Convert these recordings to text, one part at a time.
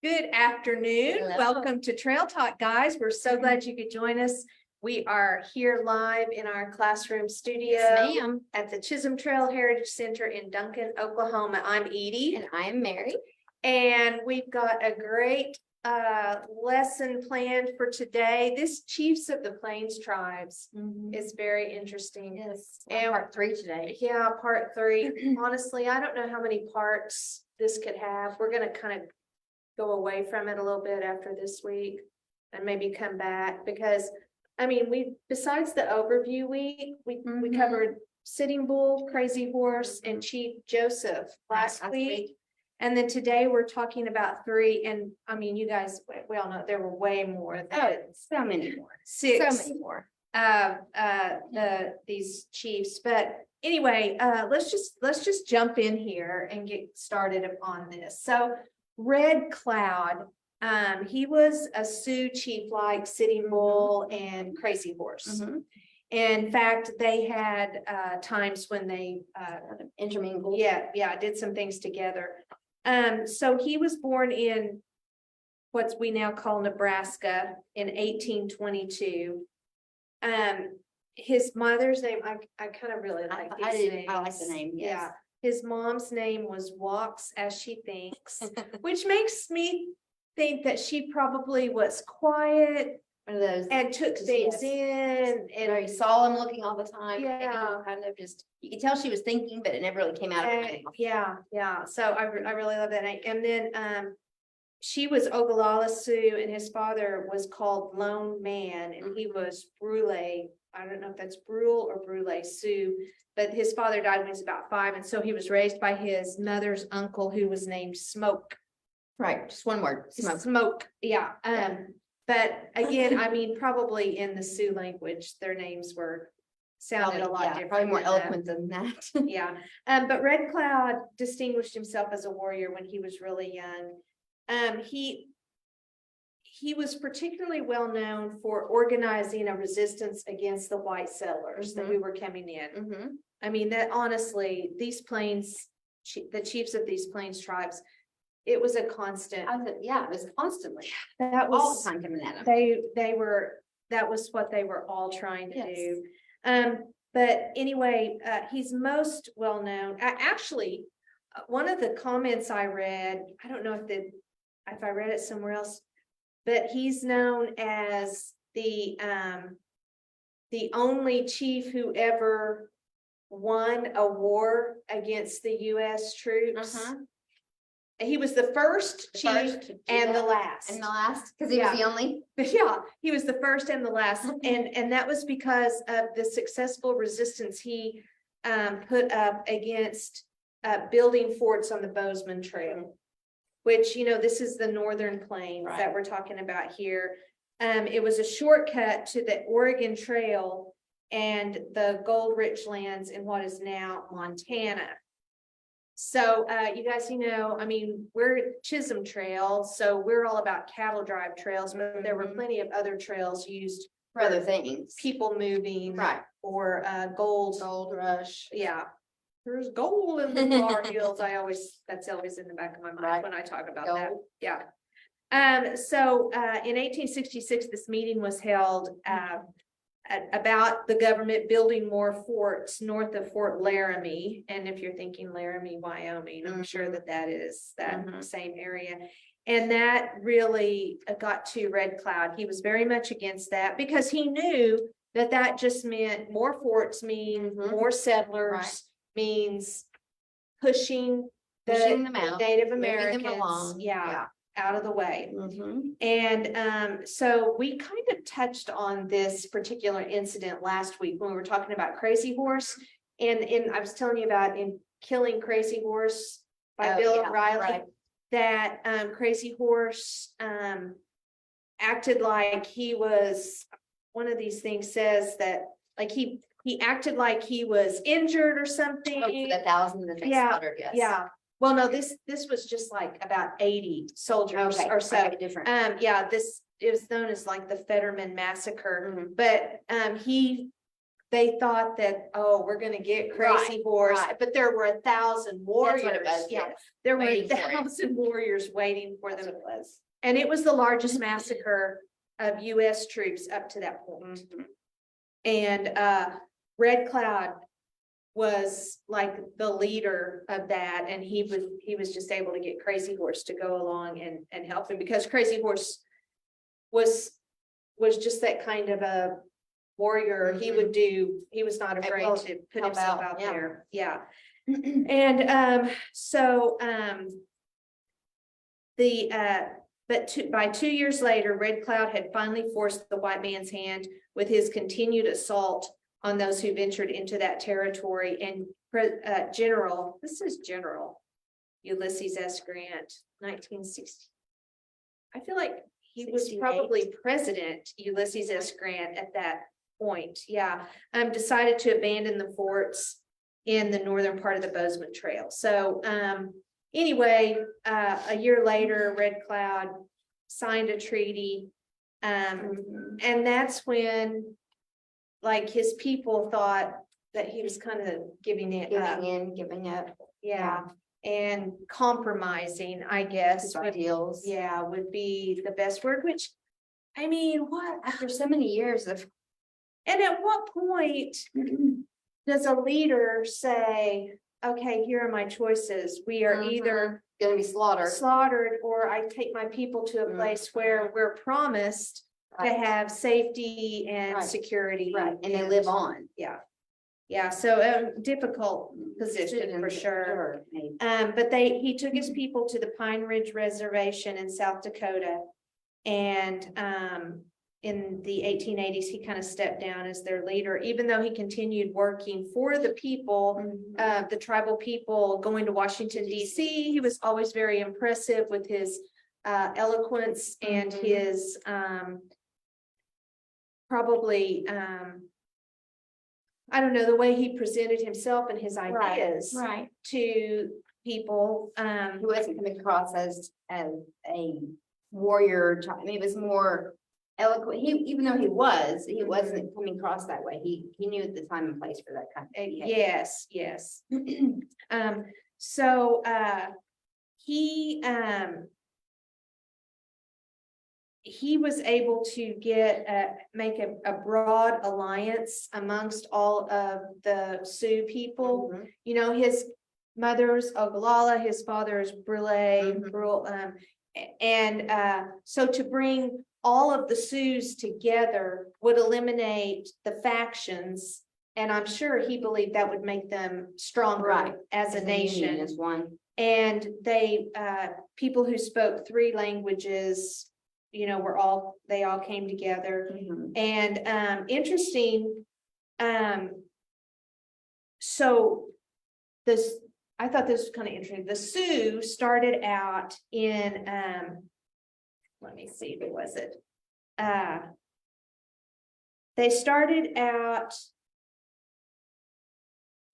Good afternoon. Hello. Welcome to Trail Talk, guys. We're so glad you could join us. We are here live in our classroom studio Yes, ma'am. at the Chisholm Trail Heritage Center in Duncan, Oklahoma. I'm Edie, And I am Mary. and we've got a great lesson planned for today. This Chiefs of the Plains Tribes is very interesting. Yes, And- part 3 today. Yeah, part 3. Honestly, I don't know how many parts this could have. We're going to kind of go away from it a little bit after this week and maybe come back because, I mean, besides the overview week, we covered Sitting Bull, Crazy Horse, and Chief Joseph last week. And then today we're talking about 3. And I mean, you guys, we all know there were way more than So many more. 6. So many more. These chiefs, but anyway, let's just jump in here and get started on this. So Red Cloud, he was a Sioux chief like Sitting Bull and Crazy Horse. In fact, they had times when they Intermingled. yeah, did some things together. So he was born in what we now call Nebraska in 1822. His mother's name, I kind of really like these names. I like the name, yes. Yeah, his mom's name was Walks As She Thinks, which makes me think that she probably was quiet One of those and took things in and very solemn looking all the time. Yeah. Kind of just, you could tell she was thinking, but it never really came out of her mouth. yeah. So I really love that name. And then she was Ogallala Sioux, and his father was called Lone Man, and he was Brule. I don't know if that's Brule or Brule Sioux, but his father died when he was about 5, and so he was raised by his mother's uncle, who was named Smoke. Right, just one word. Smoke, yeah. But again, I mean, probably in the Sioux language, their names sounded a lot different. Probably more than that. eloquent than that. Yeah. But Red Cloud distinguished himself as a warrior when he was really young. He was particularly well known for organizing a resistance against the white settlers who were coming in. I mean, that honestly, these plains, the chiefs of these plains tribes, it was a constant. Yeah, it was constantly. That All was the time coming at them. that was what they were all trying to Yes. do. But anyway, he's most well known. Actually, one of the comments I read, I don't know if I read it somewhere else, but he's known as the only chief who ever won a war against the U.S. troops. He was the first chief and the last. And the last, because he was the only. Yeah, he was the first and the last, and that was because of the successful resistance he put up against building forts on the Bozeman Trail, which, you know, this is the northern plains that we're talking about here. It was a shortcut to the Oregon Trail and the gold-rich lands in what is now Montana. So you guys, you know, I mean, we're Chisholm Trail, so we're all about cattle drive trails, but there were plenty of other trails used For other things. people moving, Right. or gold rush. Yeah, there's gold in the tar hills. That's always in the back of my mind when I talk about that. Yeah. So in 1866, this meeting was held about the government building more forts north of Fort Laramie. And if you're thinking Laramie, Wyoming, I'm sure that is that same area. And that really got to Red Cloud. He was very much against that because he knew that just meant more forts mean more settlers, means pushing them out, Native moving them Americans along. out of the way. And so we kind of touched on this particular incident last week when we were talking about Crazy Horse, and I was telling you about in Killing Crazy Horse by Bill O'Reilly, that Crazy Horse acted like he was, one of these things says that like he acted like he was injured or something. The thousands that they slaughtered, yes. Yeah. Well, no, this was just like about 80 soldiers or so. Different. This is known as like the Fetterman Massacre, but they thought that, oh, we're gonna get Crazy Horse, right. but there were 1,000 warriors. That's what it was, Yeah, yes. there were Waiting for it. 1,000 warriors waiting for That's them. what it was. And it was the largest massacre of US troops up to that point. Mhm. And Red Cloud was like the leader of that, and he was just able to get Crazy Horse to go along and help him, because Crazy Horse was just that kind of a warrior. He was not afraid will to put help himself out, out yeah. there. Yeah. And so by 2 years later, Red Cloud had finally forced the white man's hand with his continued assault on those who ventured into that territory. And General Ulysses S. Grant, 1960. I feel like he was 68. probably President Ulysses S. Grant at that point. Yeah, decided to abandon the forts in the northern part of the Bozeman Trail. So anyway, a year later, Red Cloud signed a treaty. And that's when, like, his people thought that he was kind of giving up. Yeah, and compromising, I guess. His ideals. Yeah, would be the best word, which, I mean, what? After so many years of. And at what point does a leader say, okay, here are my choices. We are either gonna be slaughtered, or I take my people to a place where we're promised to have safety and security. right, and they live on. Yeah. Yeah, so difficult position for sure. But he took his people to the Pine Ridge Reservation in South Dakota. And in the 1880s, he kind of stepped down as their leader, even though he continued working for the people, the tribal people, going to Washington, D.C. He was always very impressive with his eloquence and his probably I don't know, the way he presented himself and his ideas to people. He wasn't coming across as a warrior. I mean, it was more eloquent. Even though he wasn't coming across that way. He knew the time and place for that kind of behavior. Yes. So he was able to make a broad alliance amongst all of the Sioux people. You know, his mother's Ogallala, his father's Brule, so to bring all of the Sioux together would eliminate the factions, and I'm sure he believed that would make them stronger as a nation. As one. And people who spoke 3 languages, you know, they all came together. And interesting. So I thought this was kind of interesting. The Sioux started out in, let me see, who was it? They started out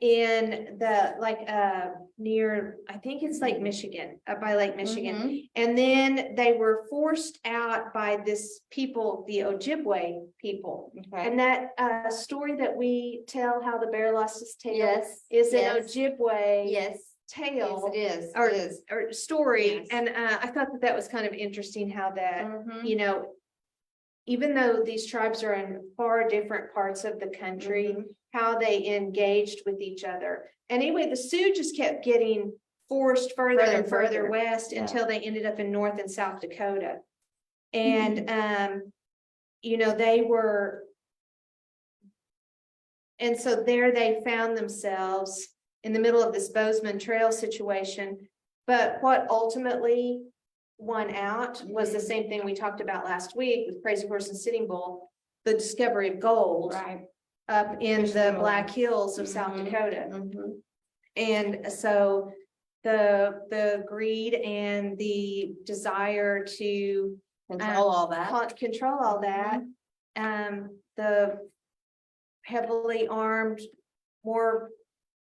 in the near, I think it's Lake Michigan, by Lake Michigan. And then they were forced out by this people, the Ojibwe people. And that story that we tell, how the bear lost his tail, is an Ojibwe tale. Yes, it is. Or story. And I thought that was kind of interesting how that, you know, even though these tribes are in far different parts of the country, how they engaged with each other. And anyway, the Sioux just kept getting forced further and further west until they ended up in North and South Dakota. And, you know, and so there they found themselves in the middle of this Bozeman Trail situation. But what ultimately won out was the same thing we talked about last week with Crazy Horse and Sitting Bull, the discovery of gold up in the Black Hills of South Dakota. And so the greed and the desire to control all that, the heavily armed, more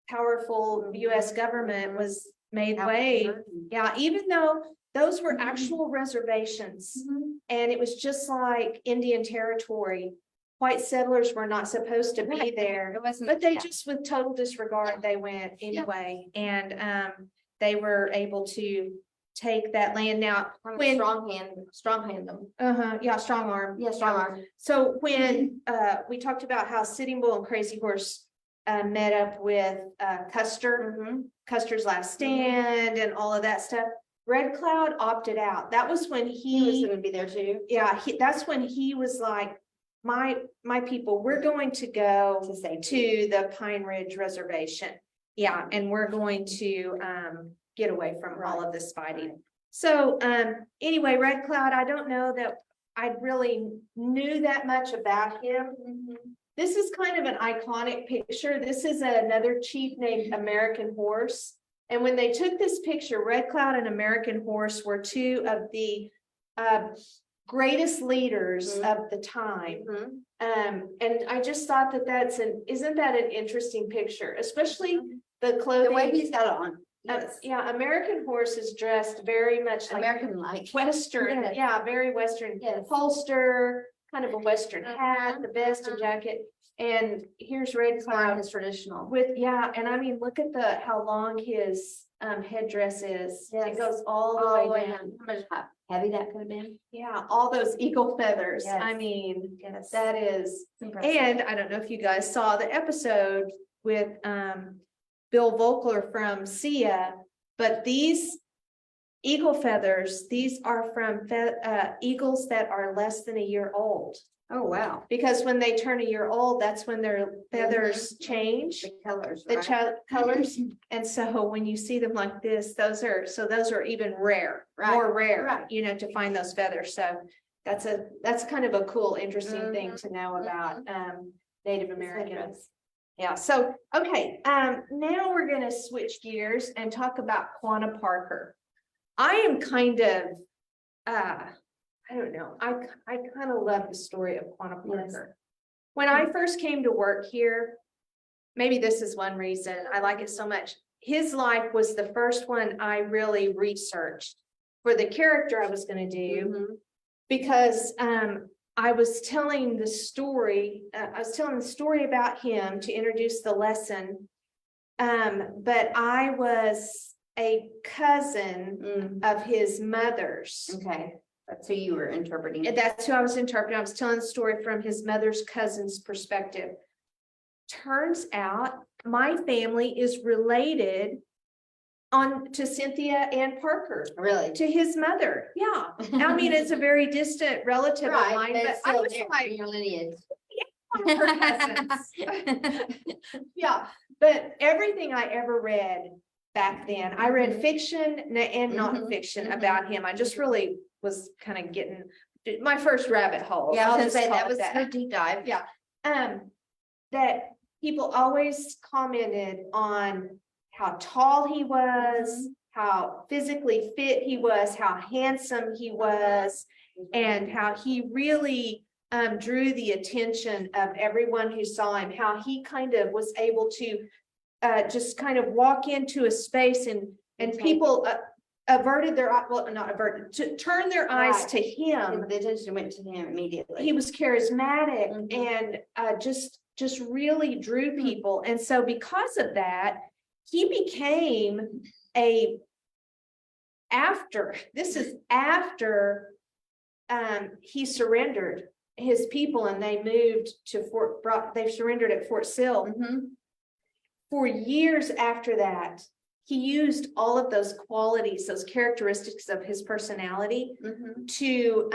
powerful US government was made way. Yeah, even though those were actual reservations, and it was just like Indian territory. white settlers were not supposed to be Right. there. It wasn't. But they yeah. just with total disregard, they went anyway, and they were able to take that land. Now, when, Strong hand them. yeah, strong arm. Yeah, strong arm. So when we talked about how Sitting Bull and Crazy Horse met up with Custer, Custer's Last Stand and all of that stuff, Red Cloud opted out. That was when He was gonna be there too. yeah, that's when he was like, my people, we're going to go To say. to the Pine Ridge Reservation. Yeah, and we're going to get away from all of this fighting. So anyway, Red Cloud, I don't know that I really knew that much about him. This is kind of an iconic picture. This is another chief named American Horse. And when they took this picture, Red Cloud and American Horse were two of the greatest leaders of the time. And I just thought that isn't that an interesting picture, especially the clothing. The way he's got it on. Yes. Yeah, American Horse is dressed very much like American-like. Western, Yes. yeah, very Western. Yes. Holster, kind of a Western hat, the vest and jacket. And here's Red Cloud His traditional. with, yeah, and I mean, look at how long his headdress is. It Yes. goes all the way down. How heavy that could have been. Yeah, all those eagle feathers. Yes. I mean, Yes. that is, Impressive. and I don't know if you guys saw the episode with Bill Volkler from Sia, but these eagle feathers, these are from eagles that are less than a year old. Oh, wow. Because when they turn a year old, that's when their feathers change, The colors. the right. colors. And so when you see them like this, those are even rare, Right, more rare, right. you know, to find those feathers. So that's kind of a cool, interesting thing to know about Native Americans. Yeah, so, okay, now we're gonna switch gears and talk about Quanah Parker. I am kind of, I don't know, I kind of love the story of Quanah Parker. When I first came to work here, maybe this is one reason I like it so much. His life was the first one I really researched for the character I was gonna do, because I was telling the story, about him to introduce the lesson. But I was a cousin of his mother's. Okay, that's who you were interpreting. And that's who I was interpreting. I was telling the story from his mother's cousin's perspective. Turns out my family is related to Cynthia and Parker. Really? To his mother, yeah. I mean, it's a very distant relative of Right, mine, but but it's I still was there, like, your lineage. we're cousins. Yeah, but everything I ever read back then, I read fiction and nonfiction about him. I just really was kind of getting my first rabbit hole. Yeah, I I'll was just gonna say, call that it was her deep dive. Yeah. That people always commented on how tall he was, how physically fit he was, how handsome he was, and how he really drew the attention of everyone who saw him, how he kind of was able to just kind of walk into a space and people averted their eye, well, not averted, to turn their eyes Right. to him. The attention went to him immediately. He was charismatic and just really drew people. And so because of that, he became after he surrendered his people and they moved to they surrendered at Fort Sill. For years after that, he used all of those qualities, those characteristics of his personality to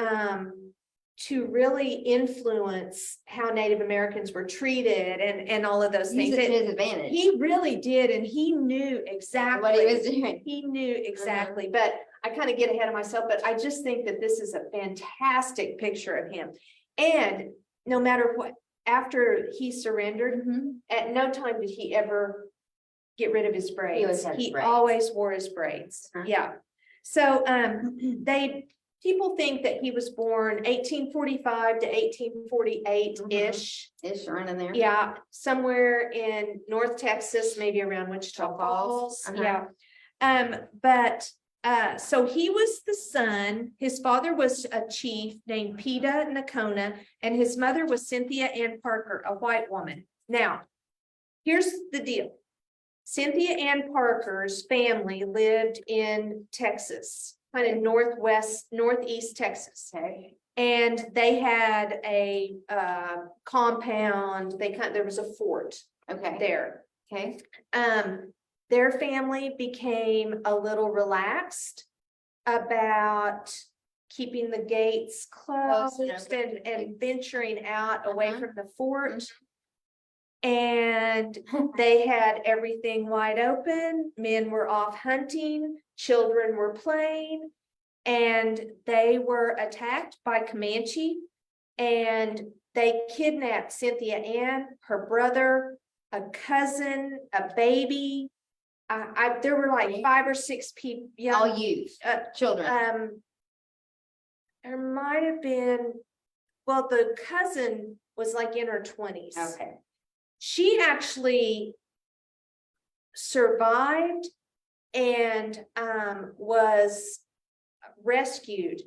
really influence how Native Americans were treated and all of those things. Use it to his advantage. He really did, and he knew exactly What he was doing. He knew exactly, but I kind of get ahead of myself, but I just think that this is a fantastic picture of him. And no matter what, after he surrendered, at no time did he ever get rid of his braids. He always wore his braids. Yeah. So people think that he was born 1845 to 1848-ish. Ish, around in there. Yeah, somewhere in North Texas, maybe around Wichita Falls. Yeah. But So he was the son, his father was a chief named Peta Nakona, and his mother was Cynthia Ann Parker, a white woman. Now, here's the deal. Cynthia Ann Parker's family lived in Texas, kind of northeast Texas. Okay. And they had a compound, there was a fort Okay. there. Okay. Their family became a little relaxed about keeping the gates closed and venturing out away from the fort. And they had everything wide open. Men were off hunting, children were playing, and they were attacked by Comanche. And they kidnapped Cynthia Ann, her brother, a cousin, a baby. There were like 5 or 6 people, All youth, children. There might have been, well, the cousin was like in her 20s. Okay. She actually survived and was rescued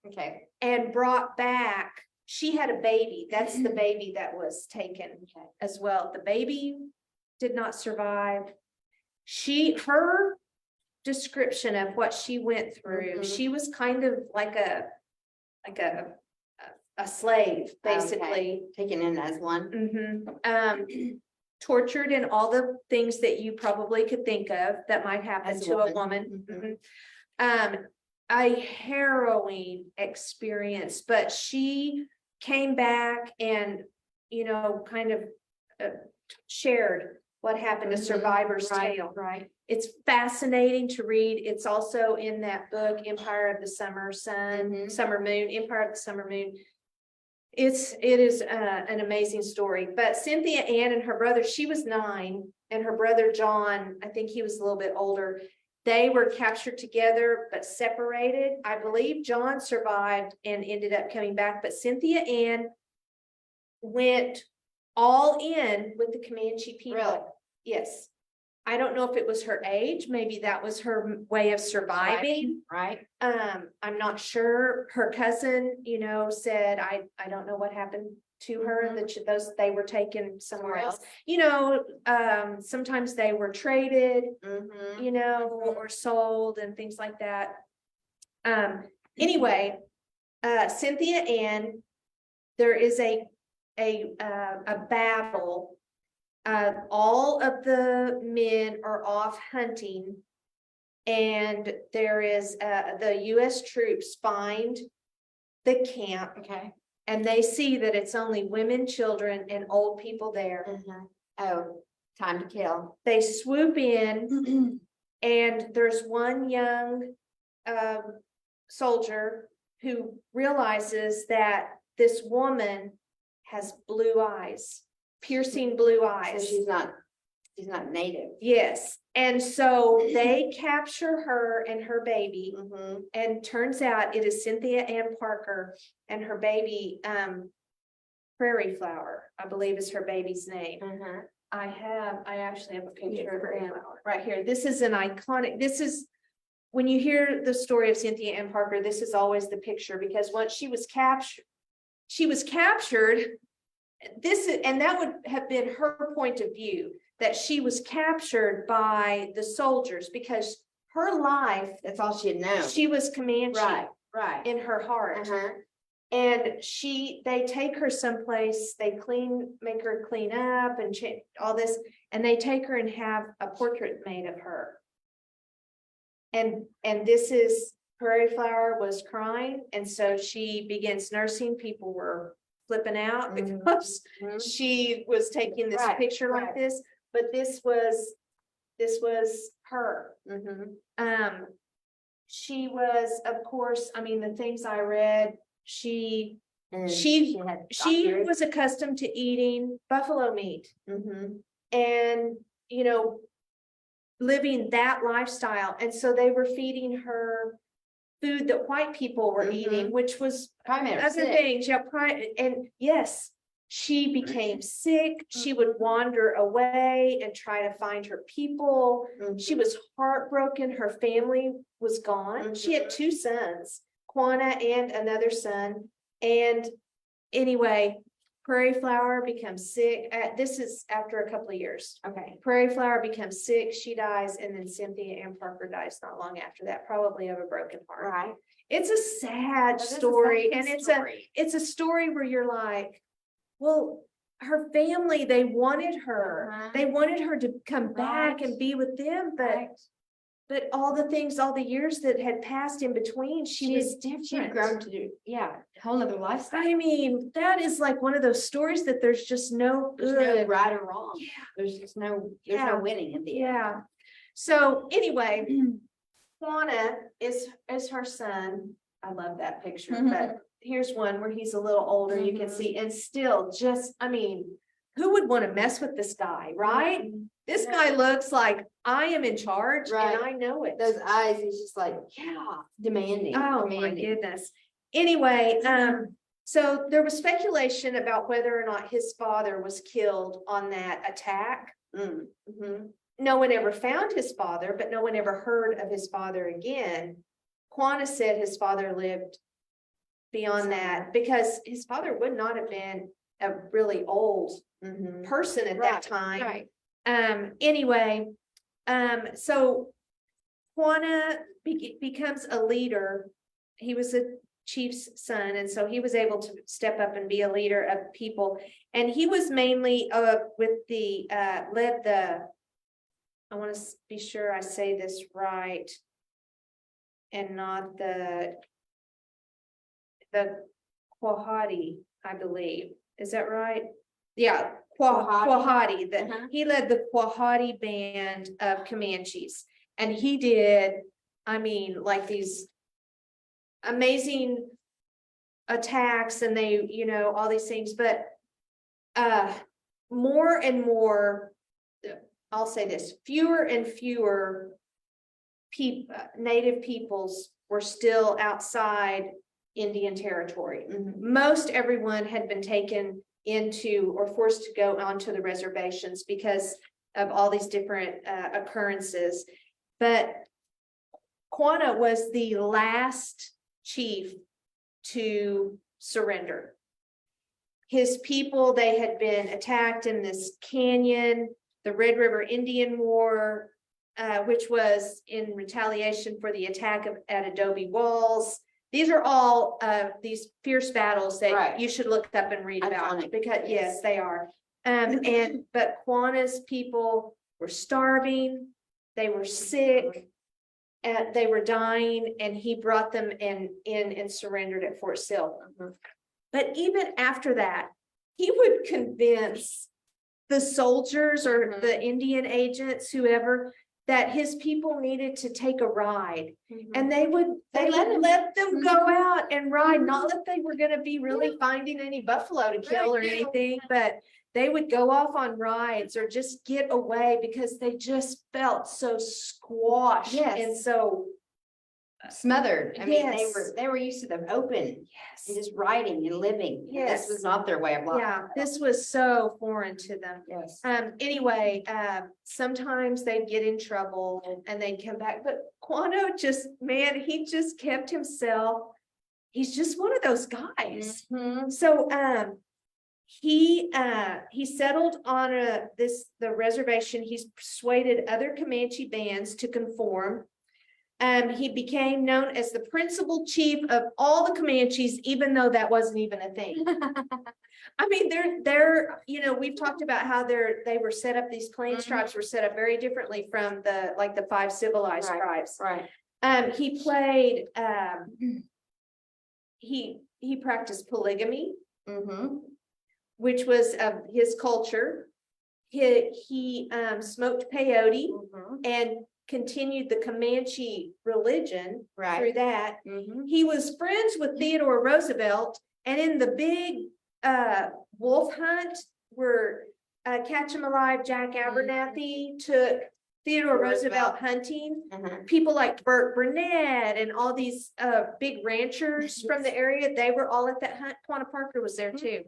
Okay. and brought back. She had a baby. That's the baby that was taken as well. The baby did not survive. Her description of what she went through, she was kind of like a slave, basically. Taken in as one. Tortured and all the things that you probably could think of that might happen As a to a woman. woman. A harrowing experience, but she came back and, kind of shared what happened, a survivor's tale. Right. It's fascinating to read. It's also in that book, Empire of the Summer Sun, Summer Moon, Empire of the Summer Moon. It is an amazing story. But Cynthia Ann and her brother, she was 9, and her brother John, I think he was a little bit older. They were captured together but separated. I believe John survived and ended up coming back, but Cynthia Ann went all in with the Comanche people. Really? Yes. I don't know if it was her age. Maybe that was her way of surviving. Right. I'm not sure. Her cousin, said, I don't know what happened to her, that they were taken somewhere else. Sometimes they were traded, or sold and things like that. Anyway, Cynthia Ann, there is a battle. All of the men are off hunting, and there is the U.S. troops find the camp. Okay. And they see that it's only women, children, and old people there. Oh, time to kill. They swoop in, and there's one young soldier who realizes that this woman has blue eyes, piercing blue eyes. So she's not native. Yes. And so they capture her and her baby, and turns out it is Cynthia Ann Parker and her baby, Prairie Flower, I believe is her baby's name. I actually have a picture of her right here. This is an iconic, when you hear the story of Cynthia Ann Parker, this is always the picture, because once she was captured, and that would have been her point of view, that she was captured by the soldiers, because her life, that's all she had known. she was Comanche Right. in her heart. And they take her someplace, they make her clean up and all this, and they take her and have a portrait made of her. And this is, Prairie Flower was crying, and so she begins nursing. People were flipping out because she was taking this picture like this, but this was her. She was, of course, the things I read, she was accustomed to eating buffalo meat, and living that lifestyle. And so they were feeding her food that white people were eating, which was other things. And yes, She became sick. She would wander away and try to find her people. She was heartbroken. Her family was gone. She had two sons, Quanah and another son. And anyway, Prairie Flower becomes sick. This is after a couple of years. Okay. Prairie Flower becomes sick. She dies. And then Cynthia Ann Parker dies not long after that, probably of a broken heart. Right. It's a sad story. And it's a story where you're like, well, her family, they wanted her. They wanted her to come back and be with them, but all the things, all the years that had passed in between, she was different. She'd grown to do, a whole nother lifestyle. I mean, that is like one of those stories that there's just no There's good. no right or wrong. Yeah. There's just no winning in the end. Yeah. So anyway, Quanah is her son. I love that picture, but here's one where he's a little older, you can see, and still just, I mean, who would want to mess with this guy, right? This guy looks like I am in charge and I know it. Those eyes, he's just like, demanding. Oh my goodness. Anyway, so there was speculation about whether or not his father was killed on that attack. No one ever found his father, but no one ever heard of his father again. Quanah said his father lived beyond that because his father would not have been a really old person at that time. Anyway, so Quanah becomes a leader. He was a chief's son, and so he was able to step up and be a leader of people. And he was mainly with the led the, I want to be sure I say this right, and not the Quahati, I believe. Is that right? Yeah, Quahati. He led the Quahati band of Comanches. And he did, I mean, like these amazing attacks and they, you know, all these things. But more and more, I'll say this, fewer and fewer native peoples were still outside Indian territory. Most everyone had been taken into or forced to go onto the reservations because of all these different occurrences. But Quanah was the last chief to surrender. His people, they had been attacked in this canyon, the Red River Indian War, which was in retaliation for the attack at Adobe Walls. These are all these fierce battles that you should look up and read about because yes, they are. But Quanah's people were starving, they were sick, and they were dying, and he brought them in and surrendered at Fort Sill. But even after that, he would convince the soldiers or the Indian agents, whoever, that his people needed to take a ride, and they let them go out and ride. Not that they were going to be really finding any buffalo to kill or anything, but they would go off on rides or just get away because they just felt so squashed and so smothered. I mean, they were used to the open, and just riding and living. This was not their way of life. Yeah, this was so foreign to them. Anyway, sometimes they'd get in trouble and they'd come back, but Quanah just, man, he just kept himself. He's just one of those guys. So he settled on the reservation. He's persuaded other Comanche bands to conform. He became known as the principal chief of all the Comanches, even though that wasn't even a thing. I mean, they're, you know, we've talked about how they were set up, these Plains tribes were set up very differently from the 5 civilized tribes. He played, he practiced polygamy, which was of his culture. He smoked peyote and continued the Comanche religion through that. He was friends with Theodore Roosevelt, and in the big wolf hunt where Catch 'em Alive, Jack Abernathy took Theodore Roosevelt hunting, people like Burt Burnett and all these big ranchers from the area, they were all at that hunt. Quanah Parker was there too.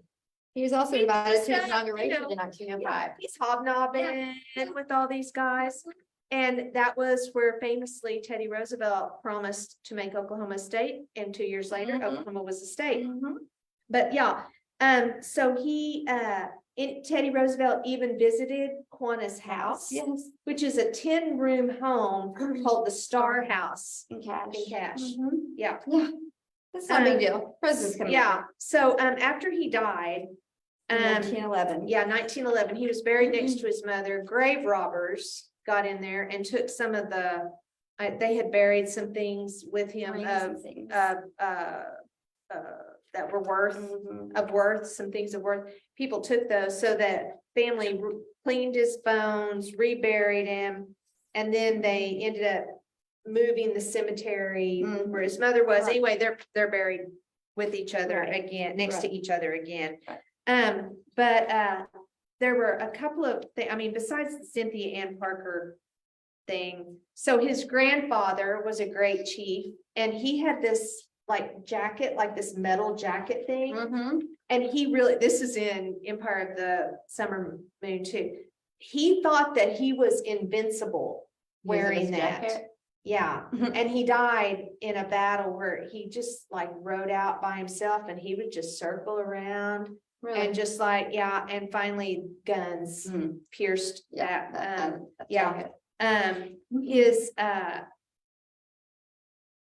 He was also He invited just to his got, inauguration in yeah, 1905. he's hobnobbing with all these guys. And that was where famously Teddy Roosevelt promised to make Oklahoma a state, and 2 years later, Mhm. Oklahoma was a state. Mhm. But yeah, so Teddy Roosevelt even visited Quanah's house, Yes. which is a 10-room home called the Star House In cash. in Cache. Mhm. Yeah. Yeah. That's not a big deal. President's coming. Yeah, so after he died, In 1911. yeah, 1911, he was buried next to his mother. Grave robbers got in there and took some of they had buried some things with him Rings of and things. that were worth Mhm. some things of worth. People took those, so that family cleaned his bones, reburied him, and then they ended up moving the cemetery where his mother was. Right. Anyway, they're buried with each other Right. again, next to Right. each other again. Right. But there were a couple of I mean, besides the Cynthia Ann Parker thing. So his grandfather was a great chief, and he had this like jacket, like this metal jacket thing. Mhm. And this is in Empire of the Summer Moon too. He thought that he was invincible wearing His that. jacket. Yeah, and he died in a battle where he just like rode out by himself, and he would just circle around Really? and just like, yeah, and finally guns pierced Yeah. that. Jacket. His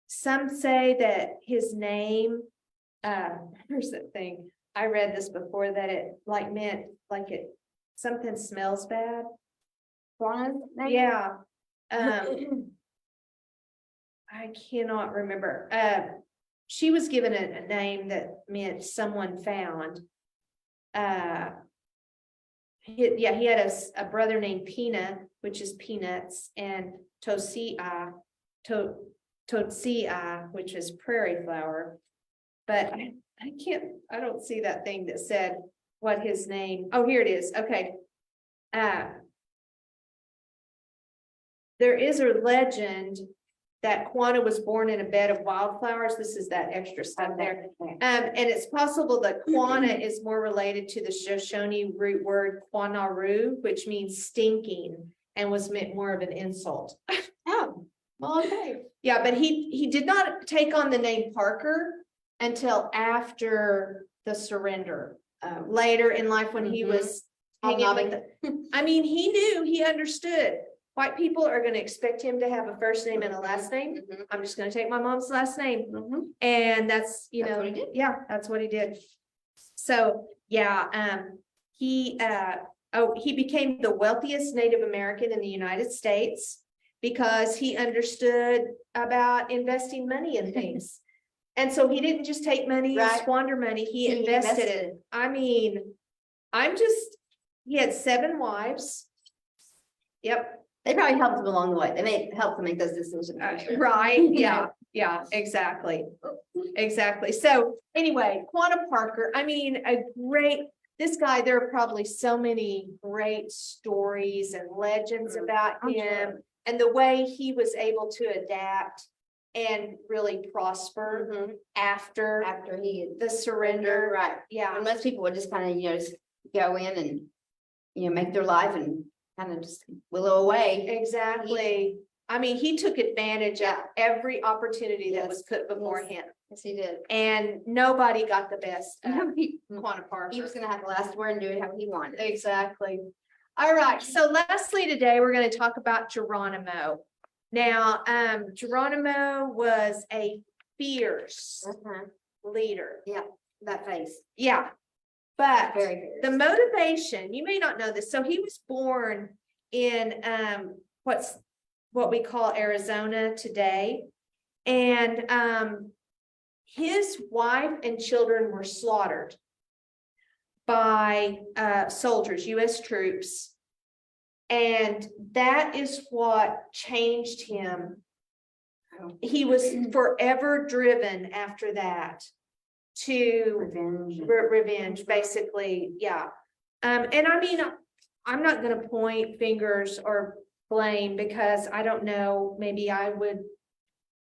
some say that his name, here's the thing, I read this before, that it like meant like something smells bad. Quanah's name? Yeah. I cannot remember. She was given a name that meant someone found. He had a brother named Peanut, which is peanuts, and Totsii, which is prairie flower. But I don't see that thing that said what his name, oh, here it is, okay. There is a legend that Quanah was born in a bed of wildflowers. This is that extra stuff there. And it's possible that Quanah is more related to the Shoshone root word Quanaru, which means stinking, and was meant more of an insult. Oh, well, okay. Yeah, but he did not take on the name Parker until after the surrender. Later in life, when he was hanging with I mean, he understood. White people are going to expect him to have a first name and a last name. I'm just going to take my mom's last name. And that's what he did. Yeah, that's what he did. So, yeah, he became the wealthiest Native American in the United States because he understood about investing money in things. And so he didn't just take money and squander money, he invested it. I mean, he had 7 wives. Yep. They probably helped him along the way. They helped him make those decisions. Right. Yeah, exactly. So anyway, Quanah Parker, I mean, this guy, there are probably so many great stories and legends about him and the way he was able to adapt and really prosper after the surrender. Right. Yeah. And most people would just kind of, just go in and, make their life and kind of just willow away. Exactly. I mean, he took advantage of every opportunity that was put before him. Yes, he did. And nobody got the best of Quanah Parker. He was going to have the last word and do it how he wanted. Exactly. All right. So lastly, today we're going to talk about Geronimo. Now, Geronimo was a fierce leader. Yeah, that face. Yeah. But Very fierce. the motivation, you may not know this. So he was born in what we call Arizona today. And his wife and children were slaughtered by soldiers, U.S. troops. And that is what changed him. He was forever driven after that to revenge, basically. Yeah. And I mean, I'm not going to point fingers or blame, because I don't know, maybe I would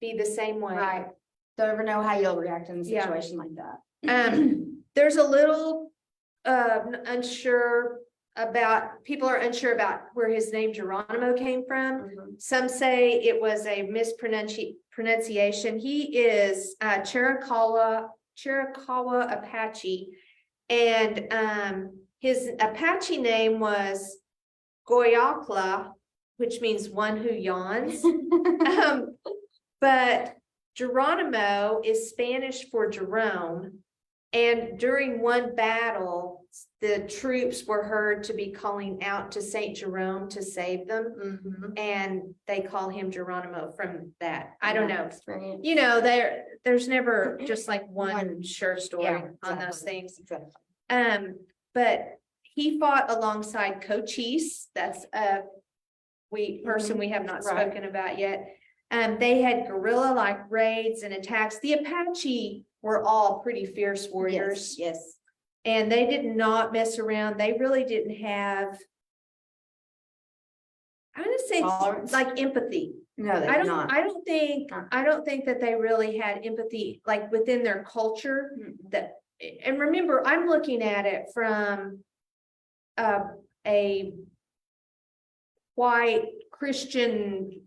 be the same way. Right. Don't ever know how you'll react in a situation like that. There's a little people are unsure about where his name Geronimo came from. Some say it was a mispronunciation. He is Chiricahua Apache, and his Apache name was Goyakla, which means one who yawns. But Geronimo is Spanish for Jerome. And during one battle, the troops were heard to be calling out to Saint Jerome to save them. And they call him Geronimo from that. I don't know. Experience. You know, there's never just like one sure story on those things. Exactly. But he fought alongside Cochise. That's a person we have not spoken about yet. They had guerrilla-like raids and attacks. The Apache were all pretty fierce warriors. Yes. And they did not mess around. They really didn't have, I'm gonna say Tolerance? like empathy. No, they I did not. don't think that they really had empathy like within their culture. That, and remember, I'm looking at it from a white Christian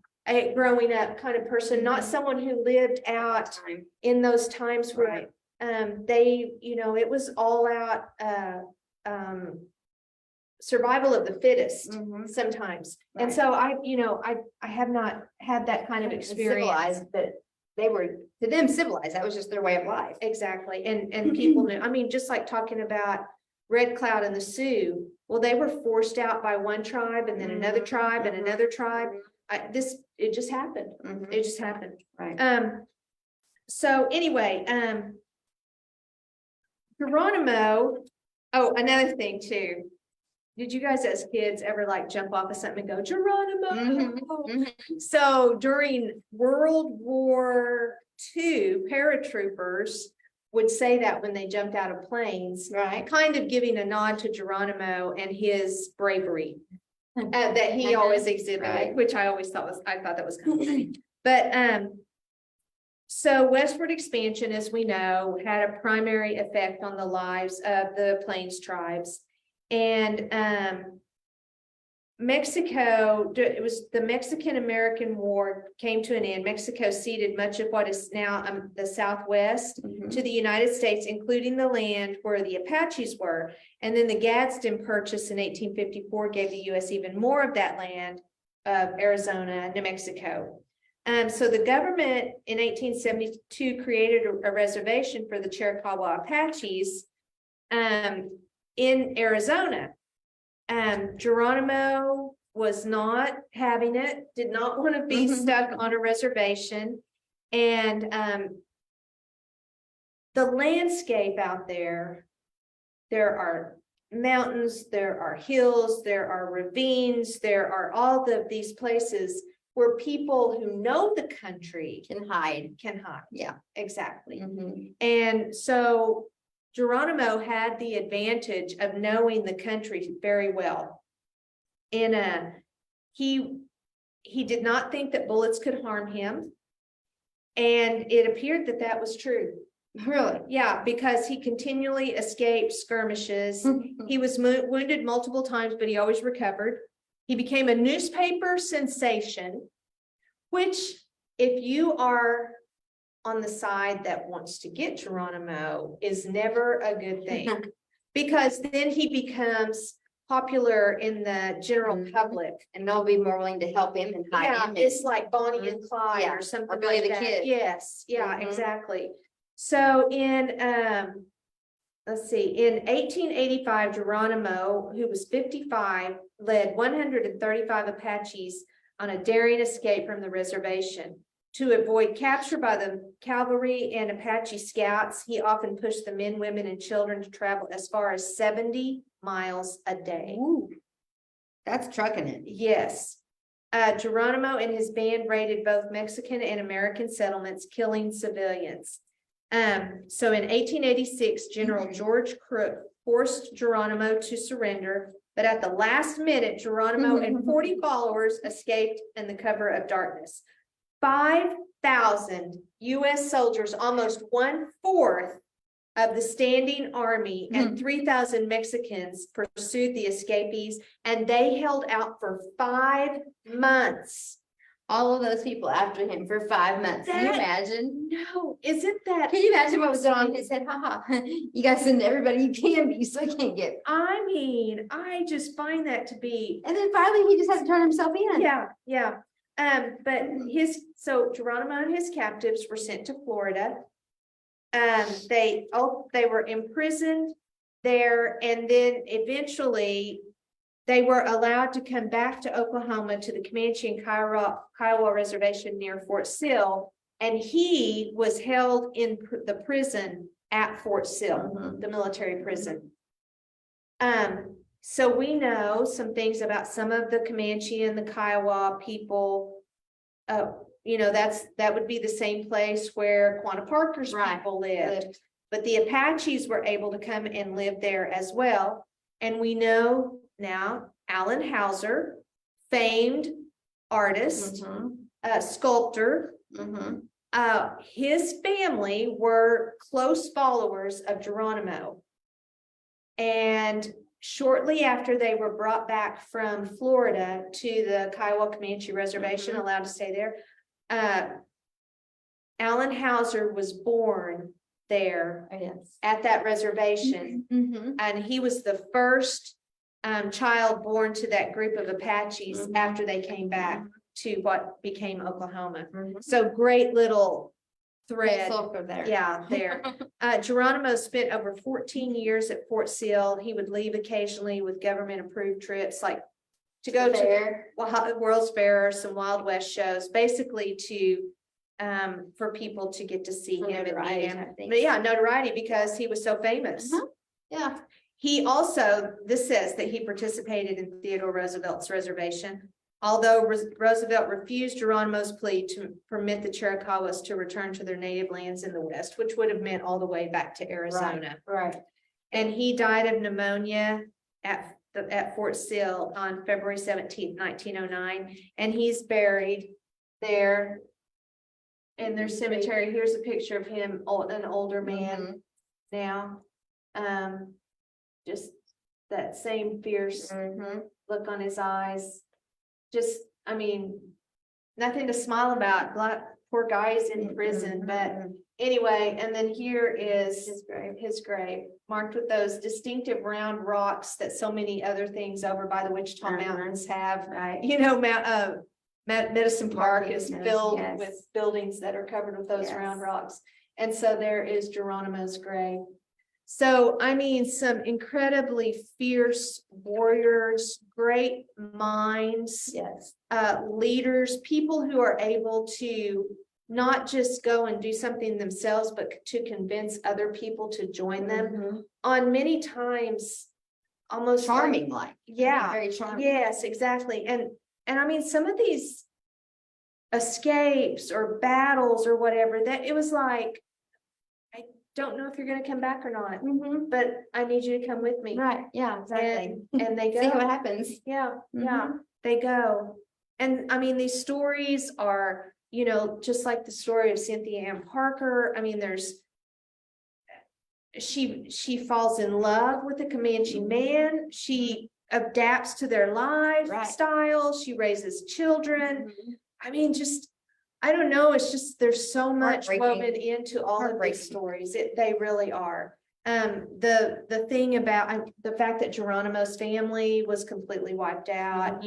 growing up kind of person, not someone who lived out in those times where they, you know, it was all out survival of the fittest sometimes. And so I have not had that kind of experience. Civilized, but they were to them civilized. That was just their way of life. Exactly. And people knew, I mean, just like talking about Red Cloud and the Sioux, well, they were forced out by one tribe and then another tribe and another tribe. It just happened. It just happened. Right. So anyway, Geronimo, oh, another thing too. Did you guys as kids ever like jump off of something and go, Geronimo? So during World War II, paratroopers would say that when they jumped out of planes, kind of giving a nod to Geronimo and his bravery that he always exhibited, which I thought that was kind of funny. But so westward expansion, as we know, had a primary effect on the lives of the Plains tribes. And Mexico, it was the Mexican-American War came to an end. Mexico ceded much of what is now the Southwest to the United States, including the land where the Apaches were. And then the Gadsden Purchase in 1854 gave the U.S. even more of that land of Arizona, New Mexico. So the government in 1872 created a reservation for the Chiricahua Apaches in Arizona. Geronimo was not having it, did not want to be stuck on a reservation. And the landscape out there are mountains, there are hills, there are ravines, there are all of these places where people who know the country Can hide. Yeah, exactly. And so Geronimo had the advantage of knowing the country very well. And he did not think that bullets could harm him. And it appeared that that was true. Really? Yeah, because he continually escaped skirmishes. He was wounded multiple times, but he always recovered. He became a newspaper sensation, which if you are on the side that wants to get Geronimo is never a good thing, because then he becomes popular in the general public. And they'll be more willing to help him and hide him. It's like Bonnie and Clyde or something or Billy like the that. Kid. Yes, exactly. So in let's see, in 1885, Geronimo, who was 55, led 135 Apaches on a daring escape from the reservation. To avoid capture by the cavalry and Apache scouts, he often pushed the men, women, and children to travel as far as 70 miles a day. Ooh, that's trucking it. Yes. Geronimo and his band raided both Mexican and American settlements, killing civilians. So in 1886, General George Crook forced Geronimo to surrender, but at the last minute, Geronimo and 40 followers escaped in the cover of darkness. 5,000 U.S. soldiers, almost 1/4 of the standing army and 3,000 Mexicans pursued the escapees, and they held out for 5 months. All of those people after him for 5 months. Can you That- imagine? No, isn't that? Can you imagine what was going on in his head? Haha, you guys send everybody you can, but you still can't get. I mean, I just find that to be, And then finally, he just has to turn himself in. yeah. But so Geronimo and his captives were sent to Florida. They were imprisoned there, and then eventually they were allowed to come back to Oklahoma to the Comanche and Kiowa Reservation near Fort Sill, and he was held in the prison at Fort Sill, the military prison. So we know some things about some of the Comanche and the Kiowa people. That would be the same place where Quanah Parker's people lived. But the Apaches were able to come and live there as well. And we know now Alan Hauser, famed artist, sculptor, his family were close followers of Geronimo. And shortly after they were brought back from Florida to the Kiowa Comanche Reservation, allowed to stay there, Alan Hauser was born there at that reservation. And he was the first child born to that group of Apaches after they came back to what became Oklahoma. So great little thread. There. Yeah, there. Geronimo spent over 14 years at Fort Sill. He would leave occasionally with government approved trips, like to go to World's Fair or some Wild West shows, basically for people to get to see him and meet him. But yeah, notoriety because he was so famous. Yeah. He also, this says that he participated in Theodore Roosevelt's reservation. Although Roosevelt refused Geronimo's plea to permit the Chiricahuas to return to their native lands in the West, which would have meant all the way back to Arizona. Right. And he died of pneumonia at Fort Sill on February 17th, 1909. And he's buried there in their cemetery. Here's a picture of him, an older man now. Just that same fierce look on his eyes. Just, I mean, nothing to smile about. Poor guy's in prison, but anyway, and then here is his grave, marked with those distinctive round rocks that so many other things over by the Wichita Mountains have. Medicine Park is filled with buildings that are covered with those round rocks. And so there is Geronimo's grave. So, I mean, some incredibly fierce warriors, great minds, leaders, people who are able to not just go and do something themselves, but to convince other people to join them on many times almost charming, very charming. Yes, exactly. And I mean, some of these escapes or battles or whatever, that it was like, don't know if you're going to come back or not, but I need you to come with me. Right. Yeah, exactly. And they go. See what happens. Yeah. They go. And I mean, these stories are, just like the story of Cynthia Ann Parker. I mean, she falls in love with a Comanche man. She adapts to their lifestyle. She raises children. I mean, I don't know. It's just, there's so much woven into all of these stories. They really are. The thing about the fact that Geronimo's family was completely wiped out,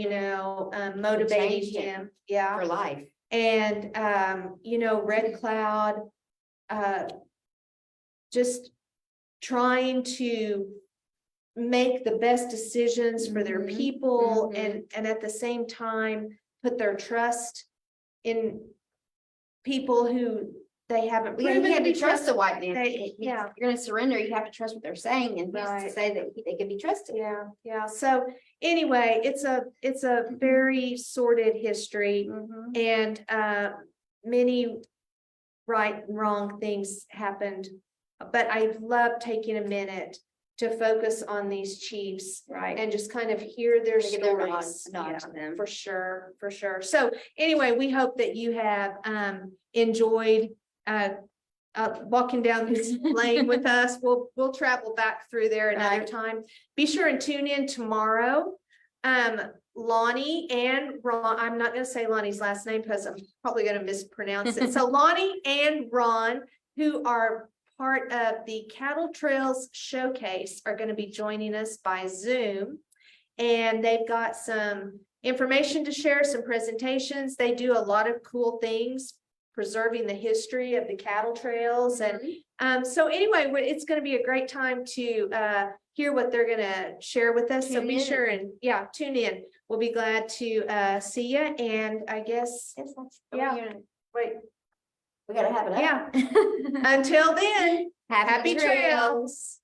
motivating him. Yeah. For life. And, Red Cloud, just trying to make the best decisions for their people and at the same time put their trust in people who they haven't proven you have to to trust the white man. You're going to surrender. You have to trust what they're saying and to say that they can be trusted. Yeah. So anyway, it's a very sordid history, and many right and wrong things happened. But I love taking a minute to focus on these chiefs, and just kind of hear their stories. For sure. So anyway, we hope that you have enjoyed walking down this lane with us. We'll travel back through there another Right. time. Be sure and tune in tomorrow. Lonnie and Ron, I'm not gonna say Lonnie's last name because I'm probably gonna mispronounce it. So Lonnie and Ron, who are part of the Cattle Trails Showcase, are gonna be joining us by Zoom. And they've got some information to share, some presentations. They do a lot of cool things, preserving the history of the cattle trails. And so anyway, it's going to be a great time to hear what they're going to share with us. So Tune be in. sure and tune in. We'll be glad to see you. And I guess, Yes, that's. Yeah. wait, We gotta have it up. Yeah. Until then, Happy happy trails.